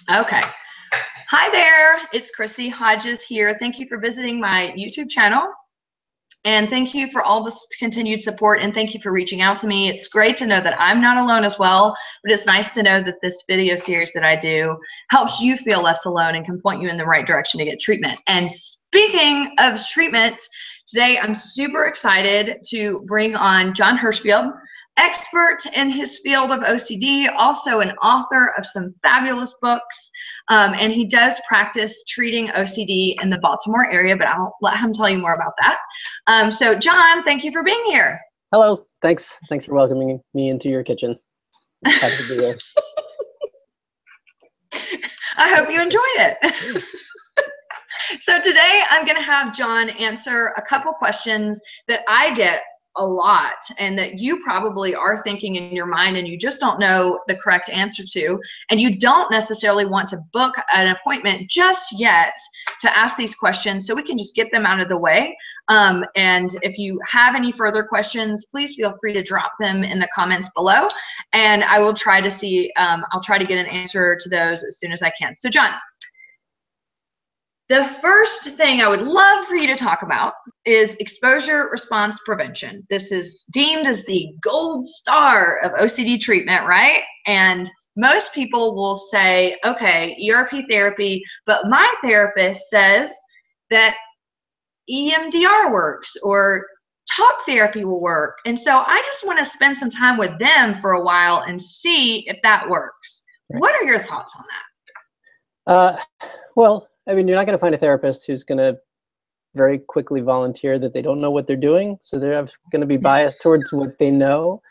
Okay. Hi there. It's Christy Hodges here. Thank you for visiting my YouTube channel. And thank you for all this continued support, and thank you for reaching out to me. It's great to know that I'm not alone as well, but it's nice to know that this video series that I do helps you feel less alone and can point you in the right direction to get treatment. And speaking of treatment, today I'm super excited to bring on Jon Hershfield, expert in his field of OCD, also an author of some fabulous books, and he does practice treating OCD in the Baltimore area, but I'll let him tell you more about that. So Jon, thank you for being here. Hello, thanks for welcoming me into your kitchen. Happy to be here. I hope you enjoy it. So today I'm going to have Jon answer a couple questions that I get a lot and that you probably are thinking in your mind and you just don't know the correct answer to, and you don't necessarily want to book an appointment just yet to ask these questions, so we can just get them out of the way. And if you have any further questions, please feel free to drop them in the comments below, and I will try to see, I'll try to get an answer to those as soon as I can. So Jon, the first thing I would love for you to talk about is exposure response prevention. This is deemed as the gold star of OCD treatment, right? And most people will say, okay, ERP therapy, but my therapist says that EMDR works or talk therapy will work. And so I just want to spend some time with them for a while and see if that works. Right. What are your thoughts on that? Well, I mean, you're not going to find a therapist who's going to very quickly volunteer that they don't know what they're doing. So they're going to be biased towards what they know.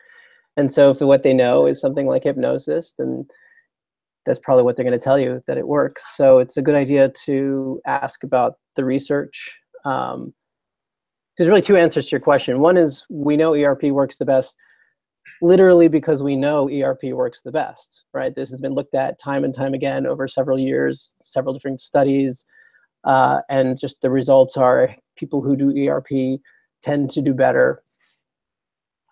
And so if what they know is something like hypnosis, then that's probably what they're going to tell you, that it works. So it's a good idea to ask about the research. There's really two answers to your question. One is we know ERP works the best literally because we know ERP works the best, right? This has been looked at time and time again over several years, several different studies, and just the results are people who do ERP tend to do better.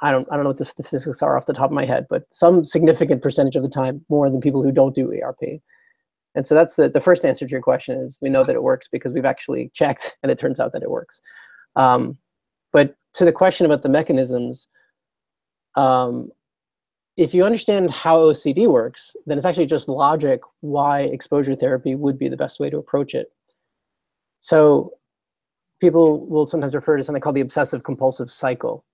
I don't know what the statistics are off the top of my head, but some significant percentage of the time more than people who don't do ERP. And so that's the first answer to your question is we know that it works because we've actually checked and it turns out that it works. But to the question about the mechanisms, if you understand how OCD works, then it's actually just logic why exposure therapy would be the best way to approach it. So people will sometimes refer to something called the obsessive compulsive cycle.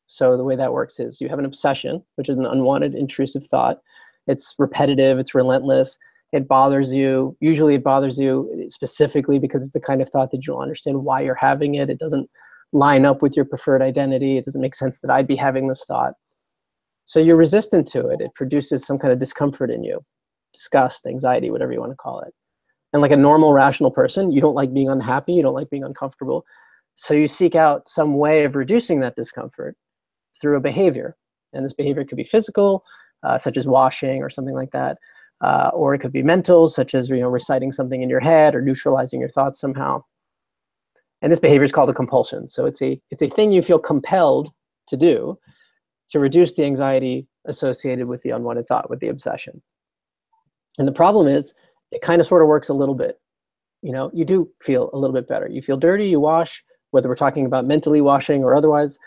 So the way that works is you have an obsession, which is an unwanted intrusive thought. It's repetitive, it's relentless, it bothers you. Usually it bothers you specifically because it's the kind of thought that you'll understand why you're having it. It doesn't line up with your preferred identity. It doesn't make sense that I'd be having this thought. So you're resistant to it. It produces some kind of discomfort in you, disgust, anxiety, whatever you want to call it. And like a normal, rational person, you don't like being unhappy. You don't like being uncomfortable. So you seek out some way of reducing that discomfort through a behavior. And this behavior could be physical, such as washing or something like that. Or it could be mental, such as reciting something in your head or neutralizing your thoughts somehow. And this behavior is called a compulsion. So it's a thing you feel compelled to do to reduce the anxiety associated with the unwanted thought, with the obsession. And the problem is, it kind of sort of works a little bit. You do feel a little bit better. You feel dirty, you wash, whether we're talking about mentally washing or otherwise,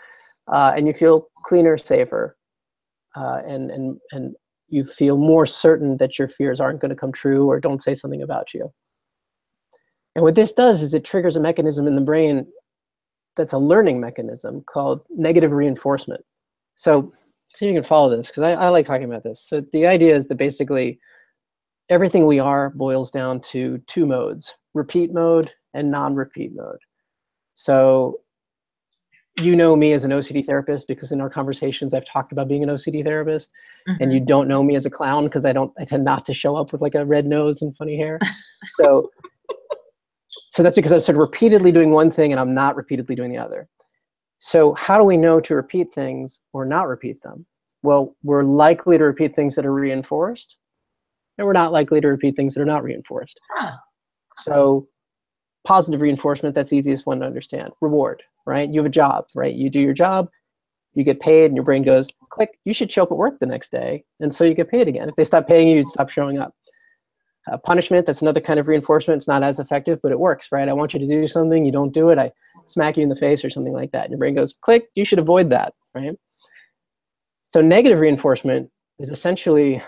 and you feel cleaner, safer, and you feel more certain that your fears aren't going to come true or don't say something about you. And what this does is it triggers a mechanism in the brain that's a learning mechanism called negative reinforcement. So see if you can follow this, because I like talking about this. So the idea is that basically everything we are boils down to two modes, repeat mode and non-repeat mode. So you know me as an OCD therapist because in our conversations I've talked about being an OCD therapist, and you don't know me as a clown because I tend not to show up with like a red nose and funny hair. So that's because I'm sort of repeatedly doing one thing and I'm not repeatedly doing the other. So how do we know to repeat things or not repeat them? Well, we're likely to repeat things that are reinforced, and we're not likely to repeat things that are not reinforced. So positive reinforcement, that's the easiest one to understand. Reward, right? You have a job, right? You do your job, you get paid, and your brain goes, click, you should show up at work the next day. And so you get paid again. If they stop paying you, you'd stop showing up. Punishment, that's another kind of reinforcement. It's not as effective, but it works, right? I want you to do something, you don't do it, I smack you in the face or something like that. And your brain goes, click, you should avoid that, right? So negative reinforcement is essentially,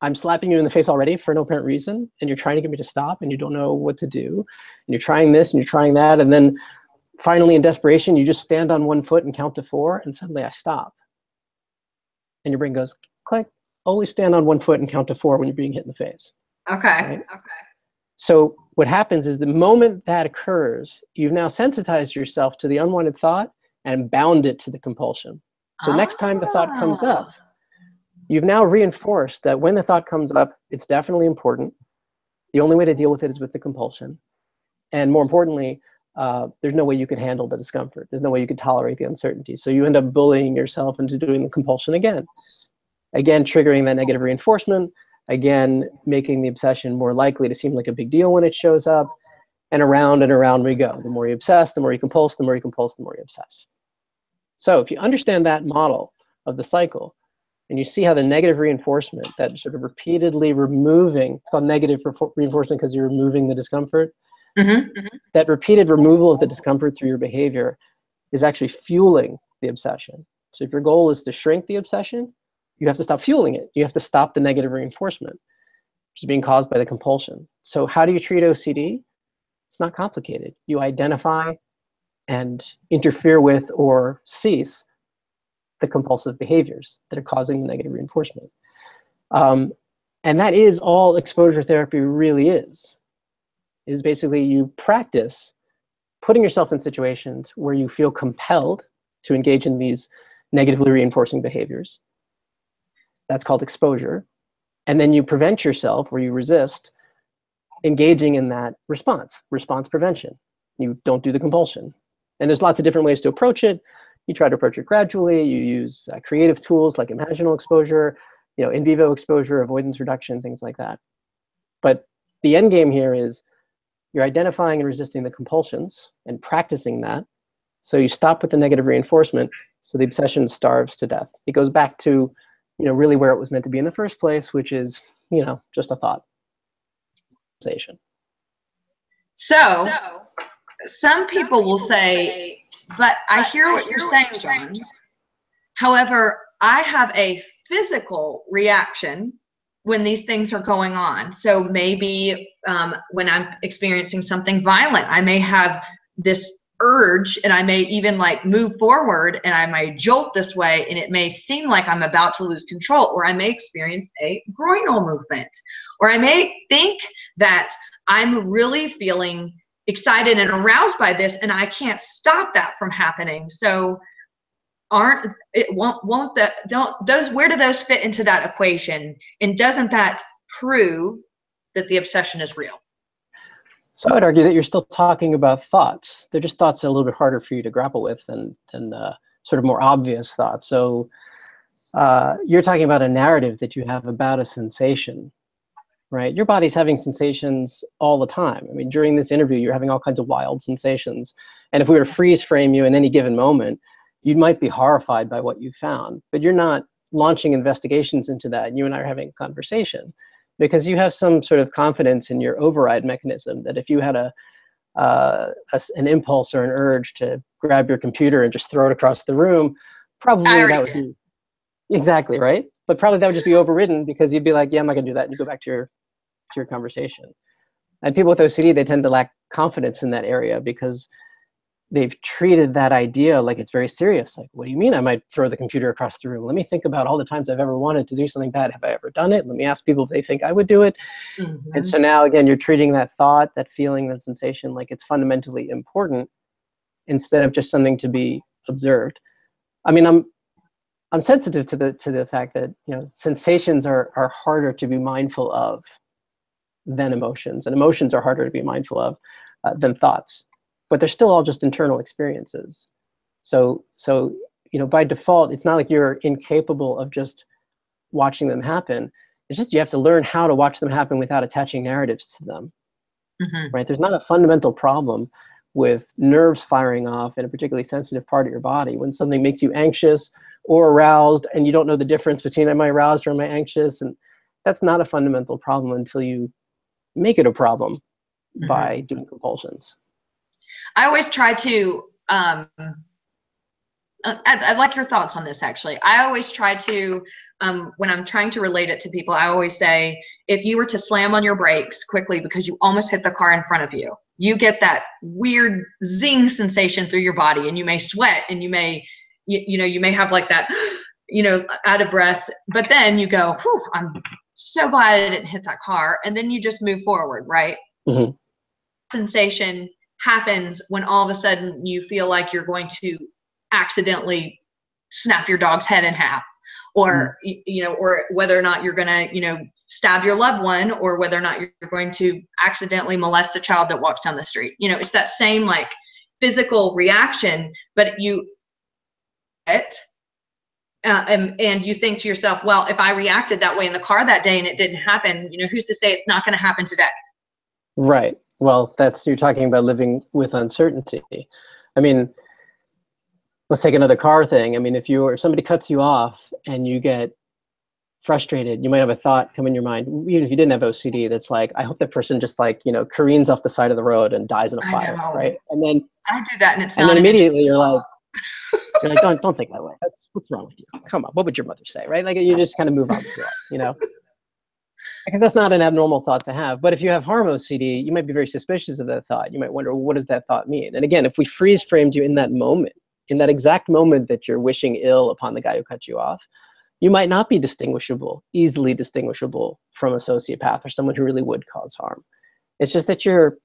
I'm slapping you in the face already for no apparent reason, and you're trying to get me to stop, and you don't know what to do. And you're trying this, and you're trying that, and then finally in desperation, you just stand on one foot and count to 4, and suddenly I stop. And your brain goes, click, always stand on one foot and count to 4 when you're being hit in the face. Okay. Right? Okay. So what happens is the moment that occurs, you've now sensitized yourself to the unwanted thought and bound it to the compulsion. So next time the thought comes up, you've now reinforced that when the thought comes up, it's definitely important. The only way to deal with it is with the compulsion. And more importantly, there's no way you could handle the discomfort. There's no way you could tolerate the uncertainty. So you end up bullying yourself into doing the compulsion again. Again, triggering that negative reinforcement. Again, making the obsession more likely to seem like a big deal when it shows up. And around we go. The more you obsess, the more you compulse, the more you compulse, the more you obsess. So if you understand that model of the cycle, and you see how the negative reinforcement, that sort of repeatedly removing, it's called negative reinforcement because you're removing the discomfort, that repeated removal of the discomfort through your behavior is actually fueling the obsession. So if your goal is to shrink the obsession, you have to stop fueling it. You have to stop the negative reinforcement, which is being caused by the compulsion. So how do you treat OCD? It's not complicated. You identify and interfere with or cease the compulsive behaviors that are causing the negative reinforcement. And that is all exposure therapy really is basically you practice putting yourself in situations where you feel compelled to engage in these negatively reinforcing behaviors. That's called exposure. And then you prevent yourself, or you resist, engaging in that response prevention. You don't do the compulsion. And there's lots of different ways to approach it. You try to approach it gradually. You use creative tools like imaginal exposure, in vivo exposure, avoidance reduction, things like that. But the end game here is you're identifying and resisting the compulsions and practicing that. So you stop with the negative reinforcement, so the obsession starves to death. It goes back to, really where it was meant to be in the first place, which is, just a thought. So some people will say, but I hear what you're saying, Jon. However, I have a physical reaction when these things are going on. So maybe when I'm experiencing something violent, I may have this urge, and I may even move forward, and I may jolt this way, and it may seem like I'm about to lose control, or I may experience a groinal movement, or I may think that I'm really feeling excited and aroused by this, and I can't stop that from happening. So where do those fit into that equation? And doesn't that prove that the obsession is real? So I'd argue that you're still talking about thoughts. They're just thoughts that are a little bit harder for you to grapple with than sort of more obvious thoughts. So you're talking about a narrative that you have about a sensation, right? Your body's having sensations all the time. I mean, during this interview, you're having all kinds of wild sensations. And if we were to freeze frame you in any given moment, you might be horrified by what you found, but you're not launching investigations into that. And you and I are having a conversation because you have some sort of confidence in your override mechanism that if you had an impulse or an urge to grab your computer and just throw it across the room, probably that would be exactly right. But probably that would just be overridden because you'd be like, yeah, I'm not gonna do that. And you go back to your conversation. And people with OCD, they tend to lack confidence in that area because they've treated that idea like it's very serious. Like, what do you mean I might throw the computer across the room? Let me think about all the times I've ever wanted to do something bad. Have I ever done it? Let me ask people if they think I would do it. And so now, again, you're treating that thought, that feeling, that sensation like it's fundamentally important instead of just something to be observed. I mean, I'm sensitive to the fact that sensations are harder to be mindful of than emotions, and emotions are harder to be mindful of than thoughts. But they're still all just internal experiences. So by default, it's not like you're incapable of just watching them happen. It's just you have to learn how to watch them happen without attaching narratives to them. Right? There's not a fundamental problem with nerves firing off in a particularly sensitive part of your body when something makes you anxious or aroused, and you don't know the difference between am I aroused or am I anxious, and that's not a fundamental problem until you make it a problem by doing compulsions. I always try to, I'd like your thoughts on this, actually. I always try to, when I'm trying to relate it to people, I always say, if you were to slam on your brakes quickly because you almost hit the car in front of you, you get that weird zing sensation through your body, and you may sweat, and you may, you may have like that, out of breath, but then you go, whew, I'm so glad I didn't hit that car. And then you just move forward, right? Mm-hmm. Sensation happens when all of a sudden you feel like you're going to accidentally snap your dog's head in half, or or whether or not you're going to stab your loved one, or whether or not you're going to accidentally molest a child that walks down the street. It's that same like physical reaction, but you and you think to yourself, well, if I reacted that way in the car that day and it didn't happen, who's to say it's not going to happen today? Right. Well, you're talking about living with uncertainty. I mean, let's take another car thing. I mean, if somebody cuts you off and you get frustrated, you might have a thought come in your mind, even if you didn't have OCD, that's like, I hope that person just like, careens off the side of the road and dies in a fire, right? And then I do that, and it's and then immediately you're like, don't think that way. What's wrong with you? Come on, what would your mother say, right? Like, you just kind of move on with your life, Because that's not an abnormal thought to have. But if you have harm OCD, you might be very suspicious of that thought. You might wonder, well, what does that thought mean? And again, if we freeze framed you in that moment, in that exact moment that you're wishing ill upon the guy who cut you off, you might not be easily distinguishable from a sociopath or someone who really would cause harm. It's just that your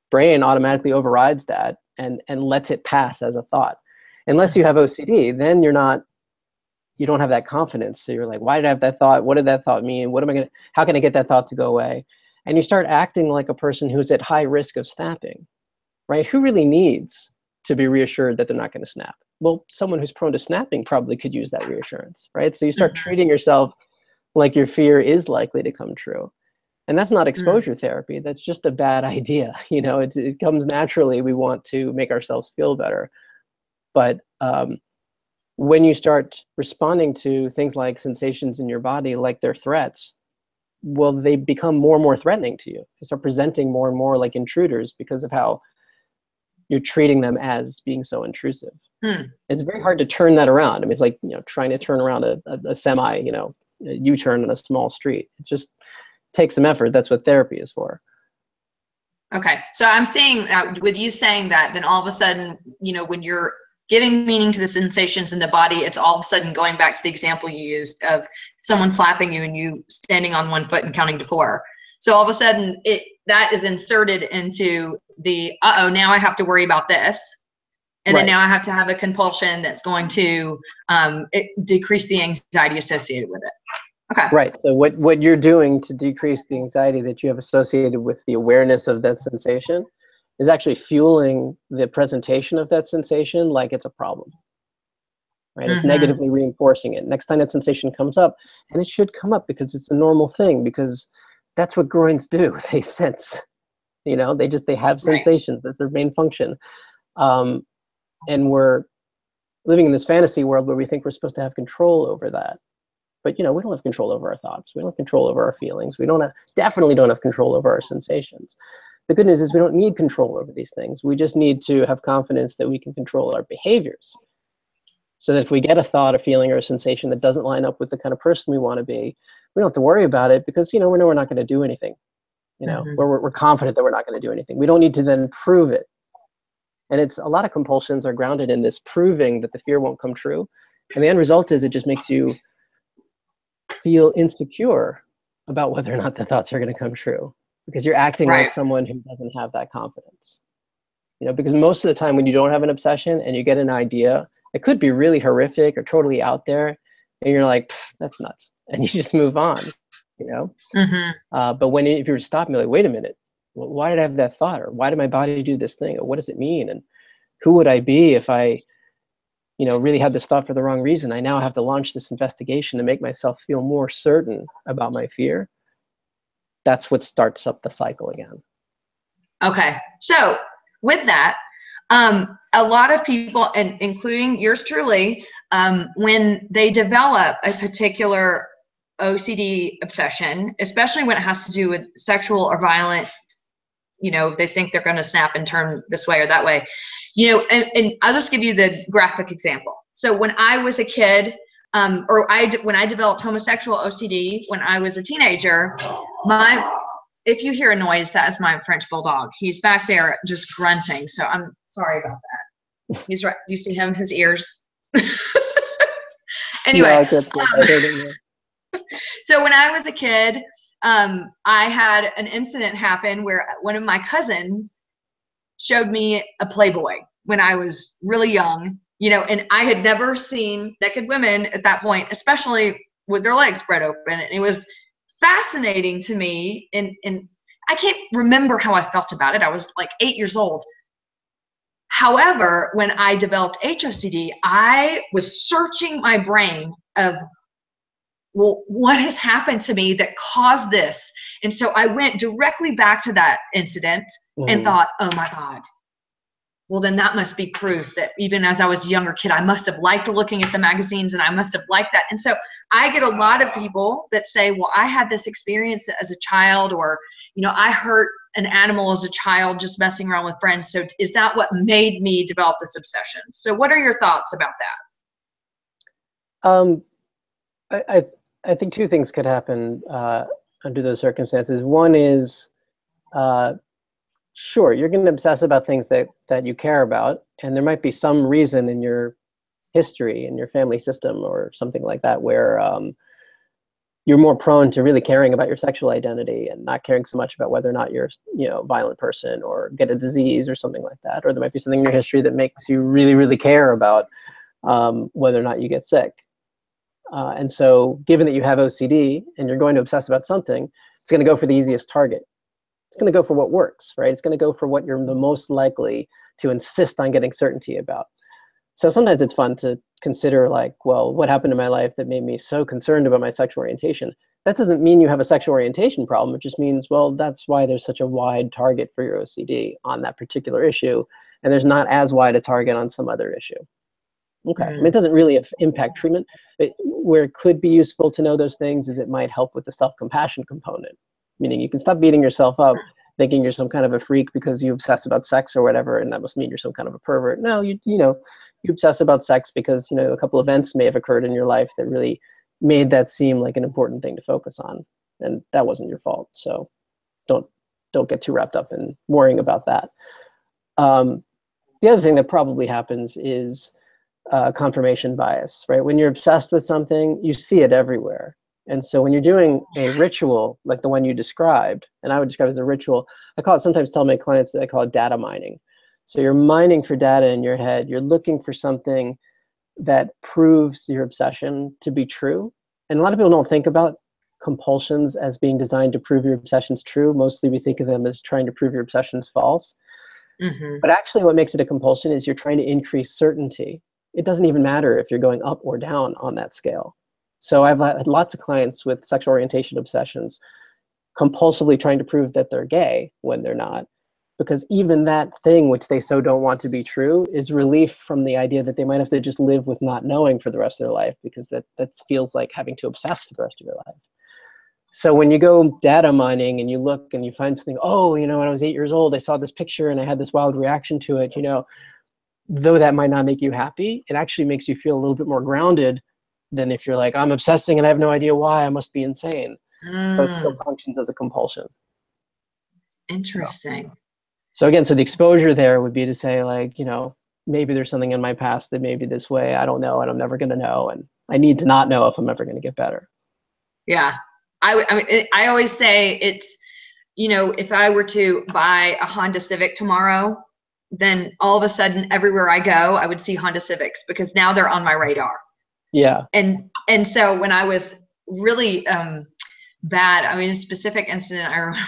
brain automatically overrides that and lets it pass as a thought. Unless you have OCD, then you don't have that confidence. So you're like, why did I have that thought? What did that thought mean? How can I get that thought to go away? And you start acting like a person who's at high risk of snapping, right? Who really needs to be reassured that they're not going to snap? Well, someone who's prone to snapping probably could use that reassurance, right? So you start treating yourself like your fear is likely to come true. And that's not exposure therapy. That's just a bad idea. It comes naturally. We want to make ourselves feel better. But when you start responding to things like sensations in your body, like they're threats, well, they become more and more threatening to you. They start presenting more and more like intruders because of how you're treating them as being so intrusive. It's very hard to turn that around. I mean, it's like, trying to turn around a semi, a U-turn on a small street. It just takes some effort. That's what therapy is for. Okay. So I'm saying, with you saying that, then all of a sudden, when you're giving meaning to the sensations in the body, it's all of a sudden going back to the example you used of someone slapping you and you standing on one foot and counting to 4. So all of a sudden that is inserted into the, now I have to worry about this. And then now I have to have a compulsion that's going to decrease the anxiety associated with it. Okay. Right. So what you're doing to decrease the anxiety that you have associated with the awareness of that sensation is actually fueling the presentation of that sensation like it's a problem, right? It's negatively reinforcing it. Next time that sensation comes up, and it should come up because it's a normal thing, because that's what groins do. They sense, they have sensations. That's their main function. And we're living in this fantasy world where we think we're supposed to have control over that. But, we don't have control over our thoughts. We don't have control over our feelings. We definitely don't have control over our sensations. The good news is we don't need control over these things. We just need to have confidence that we can control our behaviors. So that if we get a thought, a feeling, or a sensation that doesn't line up with the kind of person we want to be, we don't have to worry about it because, we know we're not going to do anything. We're confident that we're not going to do anything. We don't need to then prove it. And a lot of compulsions are grounded in this proving that the fear won't come true. And the end result is it just makes you feel insecure about whether or not the thoughts are going to come true, because you're acting like someone who doesn't have that confidence. Because most of the time when you don't have an obsession and you get an idea, it could be really horrific or totally out there, and you're like, that's nuts, and you just move on. But if you were to stop and be like, wait a minute, why did I have that thought? Or why did my body do this thing? Or what does it mean? And who would I be if I, really had this thought for the wrong reason? I now have to launch this investigation to make myself feel more certain about my fear. That's what starts up the cycle again. Okay. So with that, a lot of people, and including yours truly, when they develop a particular OCD obsession, especially when it has to do with sexual or violent, they think they're going to snap and turn this way or that way, and I'll just give you the graphic example. So when I was a kid, when I developed homosexual OCD when I was a teenager, if you hear a noise, that is my French bulldog. He's back there just grunting. So I'm sorry about that. He's right. Do you see him? His ears. Anyway. Yeah, I could see. I heard him, yeah. So when I was a kid, I had an incident happen where one of my cousins showed me a Playboy when I was really young, and I had never seen naked women at that point, especially with their legs spread open. And it was fascinating to me, and I can't remember how I felt about it. I was like 8 years old. However, when I developed HOCD, I was searching my brain of, well, what has happened to me that caused this? And so I went directly back to that incident and thought, oh my God, well, then that must be proof that even as I was a younger kid, I must have liked looking at the magazines and I must have liked that. And so I get a lot of people that say, well, I had this experience as a child, or, I hurt an animal as a child just messing around with friends. So is that what made me develop this obsession? So what are your thoughts about that? I think two things could happen under those circumstances. One is, sure, you're going to obsess about things that you care about, and there might be some reason in your history, in your family system, or something like that, where you're more prone to really caring about your sexual identity and not caring so much about whether or not you're, a violent person or get a disease or something like that. Or there might be something in your history that makes you really, really care about whether or not you get sick. And so given that you have OCD and you're going to obsess about something, it's going to go for the easiest target. It's going to go for what works, right? It's going to go for what you're the most likely to insist on getting certainty about. So sometimes it's fun to consider, like, well, what happened in my life that made me so concerned about my sexual orientation? That doesn't mean you have a sexual orientation problem. It just means, well, that's why there's such a wide target for your OCD on that particular issue, and there's not as wide a target on some other issue. Okay, I mean, it doesn't really impact treatment. But where it could be useful to know those things is it might help with the self-compassion component. Meaning you can stop beating yourself up thinking you're some kind of a freak because you obsess about sex or whatever, and that must mean you're some kind of a pervert. No, you obsess about sex because, a couple events may have occurred in your life that really made that seem like an important thing to focus on. And that wasn't your fault. So don't get too wrapped up in worrying about that. The other thing that probably happens is confirmation bias, right? When you're obsessed with something, you see it everywhere. And so when you're doing a ritual like the one you described, and I would describe it as a ritual, sometimes tell my clients that I call it data mining. So you're mining for data in your head. You're looking for something that proves your obsession to be true. And a lot of people don't think about compulsions as being designed to prove your obsession's true. Mostly we think of them as trying to prove your obsession's false. But actually what makes it a compulsion is you're trying to increase certainty. It doesn't even matter if you're going up or down on that scale. So I've had lots of clients with sexual orientation obsessions compulsively trying to prove that they're gay when they're not, because even that thing which they so don't want to be true is relief from the idea that they might have to just live with not knowing for the rest of their life, because that feels like having to obsess for the rest of your life. So when you go data mining and you look and you find something, when I was 8 years old, I saw this picture and I had this wild reaction to it, though that might not make you happy, it actually makes you feel a little bit more grounded than if you're like, I'm obsessing and I have no idea why, I must be insane. So it still functions as a compulsion. Interesting. So again, so the exposure there would be to say, like, maybe there's something in my past that made me this way. I don't know, and I'm never going to know, and I need to not know if I'm ever going to get better. Yeah. I always say it's, if I were to buy a Honda Civic tomorrow, then all of a sudden everywhere I go, I would see Honda Civics because now they're on my radar. Yeah. And so when I was really bad, a specific incident I remember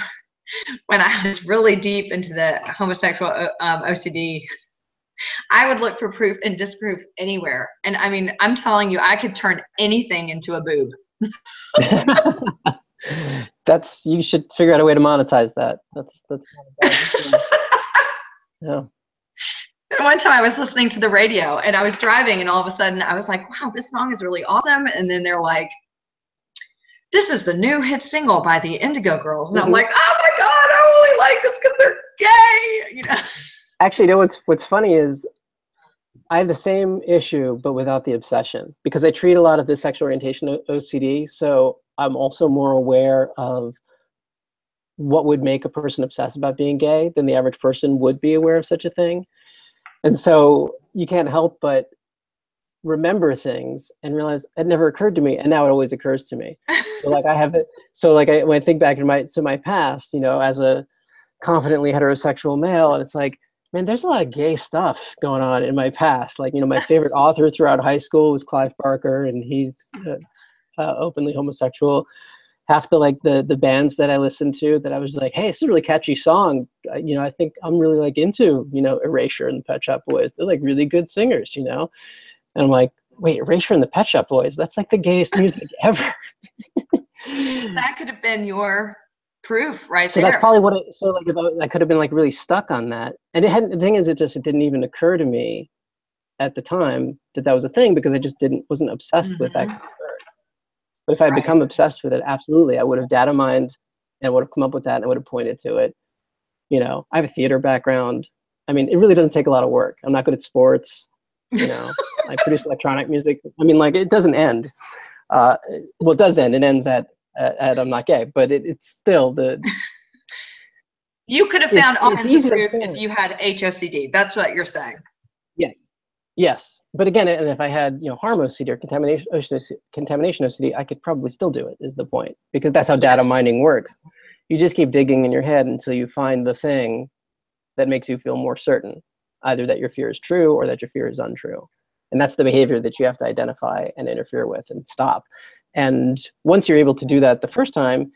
when I was really deep into the homosexual OCD, I would look for proof and disproof anywhere. And I'm telling you, I could turn anything into a boob. You should figure out a way to monetize that. That's not a bad thing. Yeah. And one time I was listening to the radio and I was driving and all of a sudden I was like, wow, this song is really awesome. And then they're like, this is the new hit single by the Indigo Girls. And I'm Mhm. like, oh my God, I only like this because they're gay, you know? Actually, you know what's funny is I have the same issue, but without the obsession, because I treat a lot of the sexual orientation OCD. So I'm also more aware of what would make a person obsess about being gay than the average person would be aware of such a thing. And so you can't help but remember things and realize it never occurred to me, and now it always occurs to me. So like I have it. So like when I think back to my past, you know, as a confidently heterosexual male, and it's like, man, there's a lot of gay stuff going on in my past. Like, you know, my favorite author throughout high school was Clive Barker, and he's openly homosexual. Half the bands that I listened to that I was like, hey, this is a really catchy song. You know, I think I'm really like into, you know, Erasure and the Pet Shop Boys. They're like really good singers, you know? And I'm like, wait, Erasure and the Pet Shop Boys, that's like the gayest music ever. That could have been your proof right So there. that's probably what it, so like about, I could have been like really stuck on that. And it hadn't, the thing is, it didn't even occur to me at the time that that was a thing, because I just wasn't obsessed with that. But if I had become obsessed with it, absolutely, I would have data mined and would have come up with that and I would have pointed to it. You know, I have a theater background. I mean, it really doesn't take a lot of work. I'm not good at sports. You know, I produce electronic music. I mean, like, it doesn't end. Well, it does end. It ends at I'm not gay, but it's still the. You could have found all kinds of proof to if you had HOCD. That's what you're saying. Yes. Yes. But again, and if I had, you know, harm OCD or contamination OCD, I could probably still do it, is the point. Because that's how data mining works. You just keep digging in your head until you find the thing that makes you feel more certain, either that your fear is true or that your fear is untrue. And that's the behavior that you have to identify and interfere with and stop. And once you're able to do that the first time,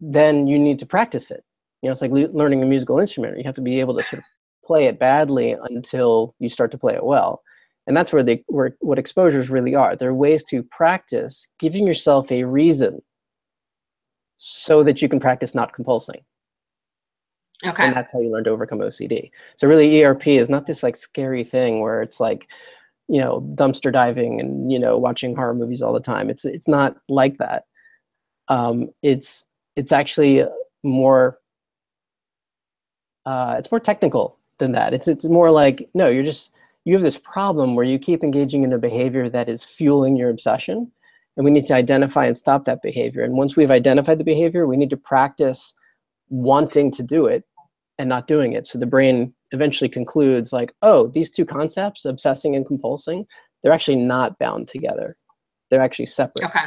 then you need to practice it. You know, it's like learning a musical instrument. You have to be able to sort of play it badly until you start to play it well. And that's where what exposures really are. They're ways to practice giving yourself a reason so that you can practice not compulsing. Okay. And that's how you learn to overcome OCD. So really, ERP is not this like scary thing where it's like, you know, dumpster diving and, you know, watching horror movies all the time. It's not like that. It's actually more it's more technical than that. It's more like, no, you have this problem where you keep engaging in a behavior that is fueling your obsession, and we need to identify and stop that behavior. And once we've identified the behavior, we need to practice wanting to do it and not doing it. So the brain eventually concludes like, oh, these two concepts, obsessing and compulsing, they're actually not bound together. They're actually separate. Okay.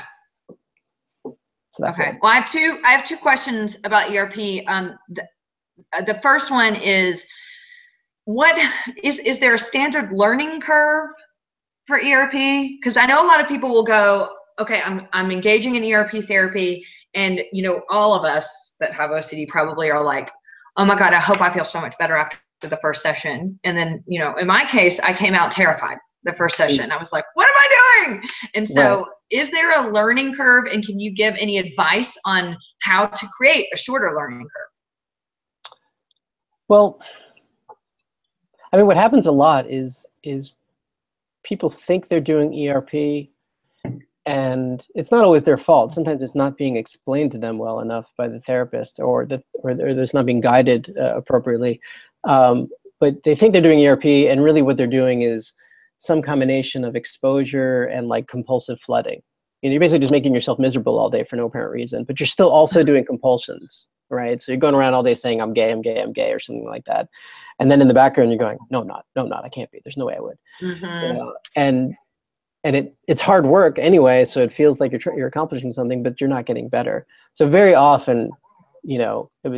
So that's okay. it. Well, I have two questions about ERP. The first one is, what is there a standard learning curve for ERP? Because I know a lot of people will go, okay, I'm engaging in ERP therapy, and you know, all of us that have OCD probably are like, oh my God, I hope I feel so much better after the first session. And then, you know, in my case, I came out terrified the first session. I was like, what am I doing? And so is there a learning curve, and can you give any advice on how to create a shorter learning curve? Well, I mean, what happens a lot is people think they're doing ERP, and it's not always their fault. Sometimes it's not being explained to them well enough by the therapist, or there's not being guided appropriately. But they think they're doing ERP, and really what they're doing is some combination of exposure and like compulsive flooding. You know, you're basically just making yourself miserable all day for no apparent reason, but you're still also doing compulsions, right? So you're going around all day saying, I'm gay, I'm gay, I'm gay, or something like that. And then in the background, you're going, no, I'm not, I can't be. There's no way I would. You know? And it's hard work anyway, so it feels like you're accomplishing something, but you're not getting better. So very often, you know, in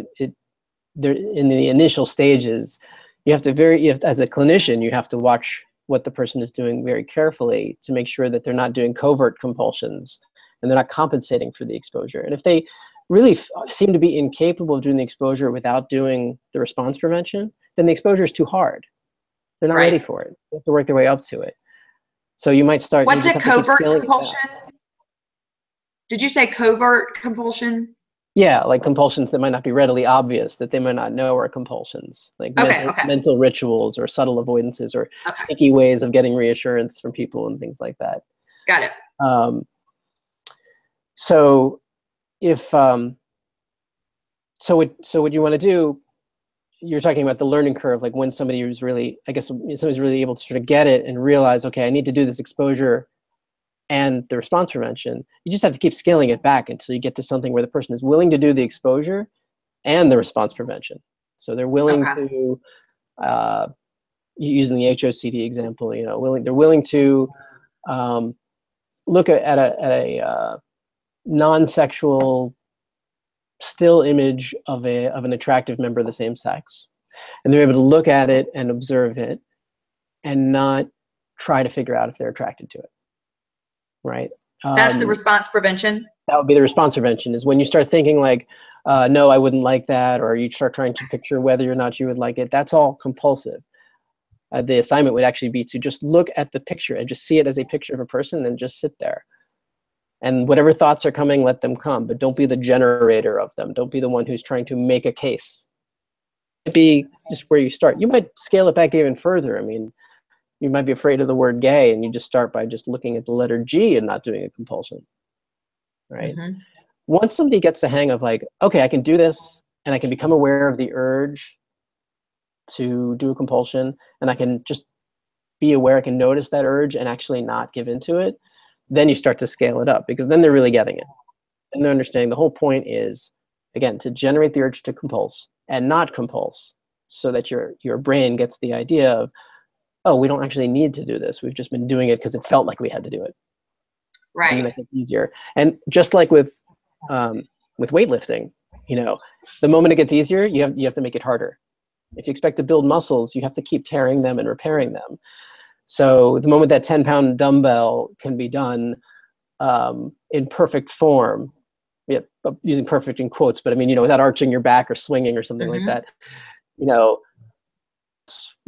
the initial stages, you have to as a clinician, you have to watch what the person is doing very carefully to make sure that they're not doing covert compulsions and they're not compensating for the exposure. And if they really seem to be incapable of doing the exposure without doing the response prevention, then the exposure is too hard. They're not ready for it. They have to work their way up to it. So you might start. What's a covert compulsion? Did you say covert compulsion? Yeah, like compulsions that might not be readily obvious, that they might not know are compulsions, like mental rituals or subtle avoidances or sneaky ways of getting reassurance from people and things like that. Got it. So if so what you want to do, you're talking about the learning curve, like when somebody who's really, I guess somebody's really able to sort of get it and realize, okay, I need to do this exposure and the response prevention. You just have to keep scaling it back until you get to something where the person is willing to do the exposure and the response prevention. So they're willing to, using the HOCD example, you know, they're willing to look at a non-sexual still image of an attractive member of the same sex, and they're able to look at it and observe it and not try to figure out if they're attracted to it, right? That's the response prevention. That would be the response prevention, is when you start thinking like, no, I wouldn't like that, or you start trying to picture whether or not you would like it. That's all compulsive. The assignment would actually be to just look at the picture and just see it as a picture of a person and just sit there. And whatever thoughts are coming, let them come, but don't be the generator of them. Don't be the one who's trying to make a case. It'd be just where you start. You might scale it back even further. I mean, you might be afraid of the word gay, and you just start by just looking at the letter G and not doing a compulsion, right? Once somebody gets the hang of like, okay, I can do this, and I can become aware of the urge to do a compulsion, and I can just be aware, I can notice that urge and actually not give into it, then you start to scale it up, because then they're really getting it. And they're understanding the whole point is, again, to generate the urge to compulse and not compulse, so that your brain gets the idea of, oh, we don't actually need to do this. We've just been doing it because it felt like we had to do it. Right. And make it easier. And just like with weightlifting, you know, the moment it gets easier, you have to make it harder. If you expect to build muscles, you have to keep tearing them and repairing them. So the moment that 10-pound dumbbell can be done in perfect form, yeah, using perfect in quotes, but I mean, you know, without arching your back or swinging or something like that, you know,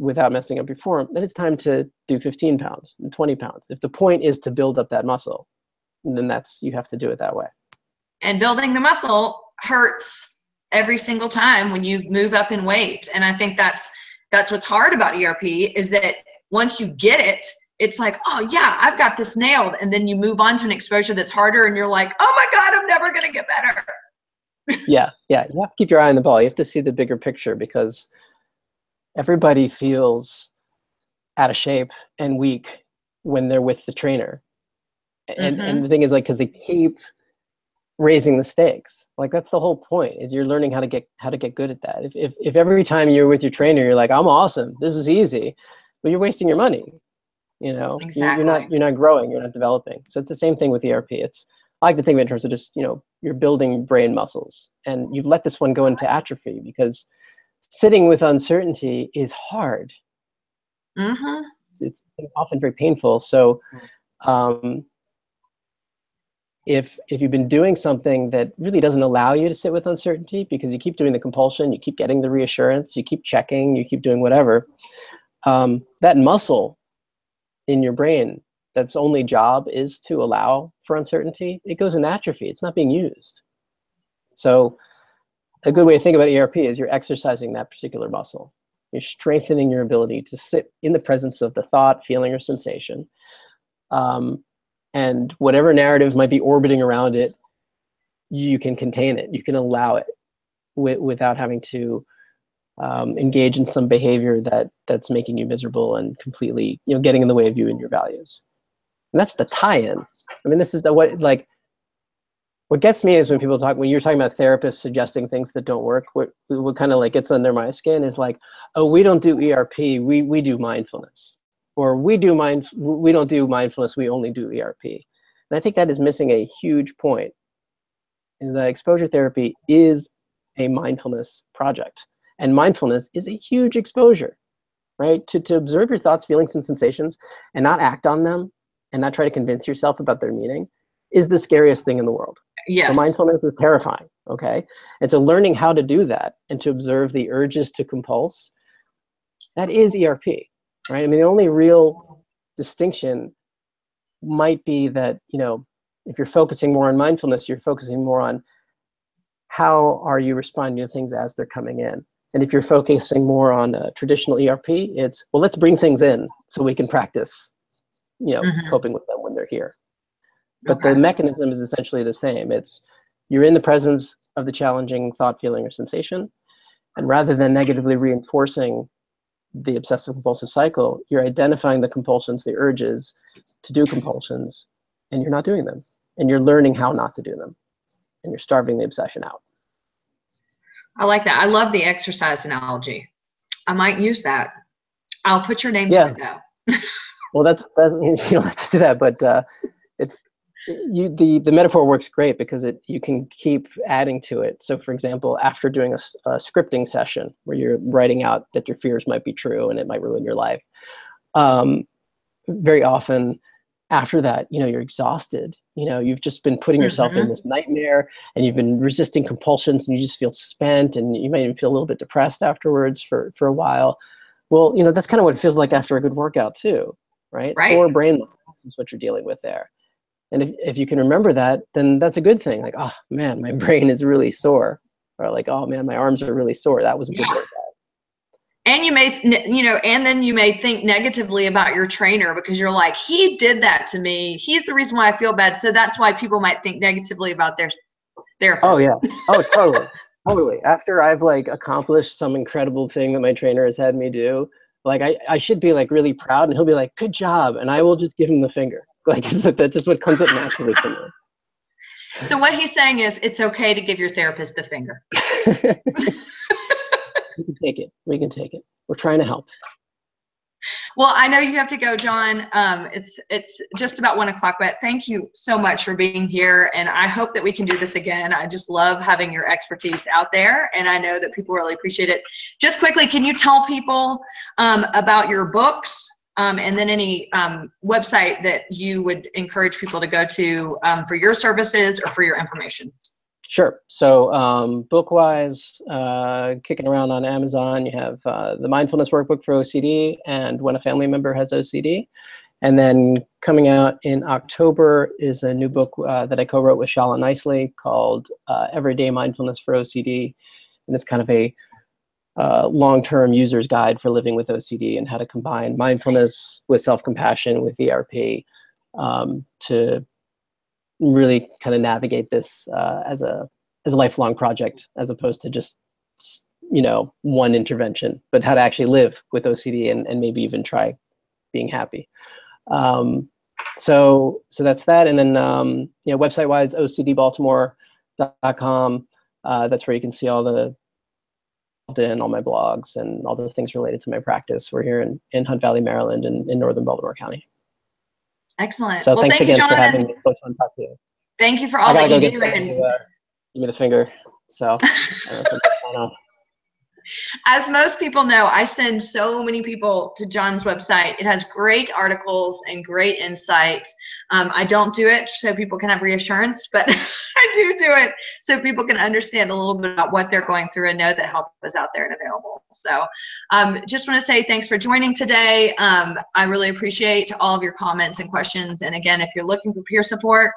without messing up your form, then it's time to do 15 pounds and 20 pounds. If the point is to build up that muscle, then you have to do it that way. And building the muscle hurts every single time when you move up in weight. And I think that's what's hard about ERP, is that once you get it, it's like, oh yeah, I've got this nailed. And then you move on to an exposure that's harder, and you're like, oh my God, I'm never going to get better. Yeah. You have to keep your eye on the ball. You have to see the bigger picture, because everybody feels out of shape and weak when they're with the trainer. And the thing is, like, because they keep raising the stakes. Like, that's the whole point, is you're learning how to get good at that. If every time you're with your trainer, you're like, I'm awesome, this is easy, but you're wasting your money. You know, exactly. you're not growing, you're not developing. So it's the same thing with ERP. I like to think of it in terms of just, you know, you're building brain muscles, and you've let this one go into atrophy because sitting with uncertainty is hard. It's often very painful. So if you've been doing something that really doesn't allow you to sit with uncertainty, because you keep doing the compulsion, you keep getting the reassurance, you keep checking, you keep doing whatever, that muscle in your brain that's only job is to allow for uncertainty, it goes in atrophy. It's not being used. So a good way to think about ERP is you're exercising that particular muscle. You're strengthening your ability to sit in the presence of the thought, feeling, or sensation. And whatever narrative might be orbiting around it, you can contain it. You can allow it without having to engage in some behavior that's making you miserable and completely, you know, getting in the way of you and your values. And that's the tie-in. I mean, this is what gets me is when you're talking about therapists suggesting things that don't work, what kind of like gets under my skin is like, oh, we don't do ERP, we do mindfulness. Or we don't do mindfulness, we only do ERP. And I think that is missing a huge point, is that exposure therapy is a mindfulness project. And mindfulness is a huge exposure, right? To observe your thoughts, feelings, and sensations and not act on them and not try to convince yourself about their meaning is the scariest thing in the world. Yes. So mindfulness is terrifying, okay? And so learning how to do that and to observe the urges to compulse, that is ERP, right? I mean, the only real distinction might be that, you know, if you're focusing more on mindfulness, you're focusing more on how are you responding to things as they're coming in. And if you're focusing more on traditional ERP, it's, well, let's bring things in so we can practice, you know, coping with them when they're here. but the mechanism is essentially the same. It's you're in the presence of the challenging thought, feeling, or sensation, and rather than negatively reinforcing the obsessive compulsive cycle, you're identifying the compulsions, the urges to do compulsions, and you're not doing them. And you're learning how not to do them. And you're starving the obsession out. I like that. I love the exercise analogy. I might use that. I'll put your name to it though. Well, that's you don't have to do that, but the metaphor works great because you can keep adding to it. So, for example, after doing a scripting session where you're writing out that your fears might be true and it might ruin your life, very often after that, you're exhausted. You've just been putting yourself in this nightmare, and you've been resisting compulsions, and you just feel spent, and you might even feel a little bit depressed afterwards for a while. Well, that's kind of what it feels like after a good workout too, right? Sore brain loss is what you're dealing with there. And if you can remember that, then that's a good thing. Like, oh man, my brain is really sore. Or like, oh man, my arms are really sore. That was a good workout. And you may, and then you may think negatively about your trainer because you're like, he did that to me. He's the reason why I feel bad. So that's why people might think negatively about their therapist. Oh yeah. Oh, totally. Totally. After I've accomplished some incredible thing that my trainer has had me do, I should be really proud, and he'll be like, good job. And I will just give him the finger. That's just what comes up naturally to me. So what he's saying is it's okay to give your therapist the finger. We can take it. We can take it. We're trying to help. Well, I know you have to go, Jon. It's just about 1 o'clock, but thank you so much for being here. And I hope that we can do this again. I just love having your expertise out there, and I know that people really appreciate it. Just quickly, can you tell people about your books and then any website that you would encourage people to go to for your services or for your information? Sure. So book-wise, kicking around on Amazon, you have the Mindfulness Workbook for OCD and When a Family Member Has OCD. And then coming out in October is a new book that I co-wrote with Shala Nicely called Everyday Mindfulness for OCD. And it's kind of a long-term user's guide for living with OCD and how to combine mindfulness with self-compassion with ERP to really kind of navigate this as a lifelong project, as opposed to just one intervention, but how to actually live with OCD and maybe even try being happy. So that's that. And then website wise, ocdbaltimore.com. That's where you can see all my blogs and all the things related to my practice. We're here in Hunt Valley, Maryland, and in northern Baltimore County. Excellent. So well, thanks again you, for having me. It was fun to talk to you. Thank you for all that you do. Give me the finger. So as most people know, I send so many people to Jon's website. It has great articles and great insight. I don't do it so people can have reassurance, but I do it so people can understand a little bit about what they're going through and know that help is out there and available. So just want to say thanks for joining today. I really appreciate all of your comments and questions. And again, if you're looking for peer support,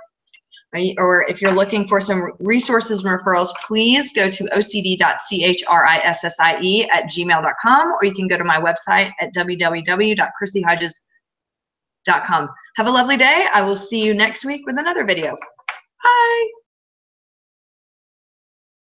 or if you're looking for some resources and referrals, please go to ocd.chrissie@gmail.com, or you can go to my website at www.chrissyhodges.com. Have a lovely day. I will see you next week with another video. Bye.